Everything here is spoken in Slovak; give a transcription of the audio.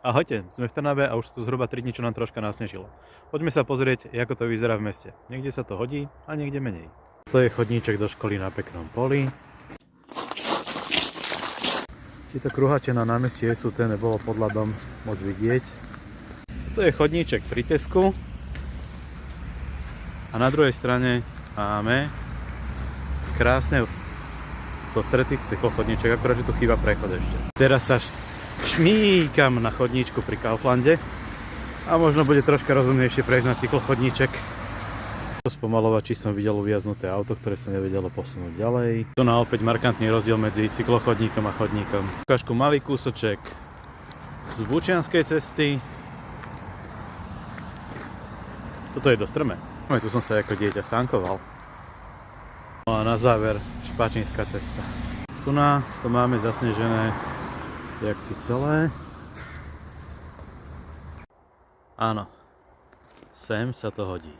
Ahojte, sme v Trnave a už sú tu zhruba 3 dní, čo nám troška nasnežilo. Poďme sa pozrieť, ako to vyzerá v meste. Niekde sa to hodí a niekde menej. To je chodníček do školy na peknom poli. Tieto kruhače na námestí sú, ten nebolo pod ľadom môcť vidieť. To je chodníček pri Tesku. A na druhej strane máme krásne postretý cyklochodníček, akorát, že tu chýba prechod ešte. Teraz sa šmíkam na chodníčku pri Kauflande a možno bude troška rozumnejšie prejsť na cyklochodníček. Po spomalovači som videl uviaznuté auto, ktoré sa nevedelo posunúť ďalej. Tu na opäť markantný rozdiel medzi cyklochodníkom a chodníkom. Ukážku malý kúsoček z Bučianskej cesty. Toto je do strme. Tu som sa ako dieťa sánkoval. No a na záver Špačínska cesta. Tu na to máme zasnežené jak si celé. Áno, sem sa to hodí.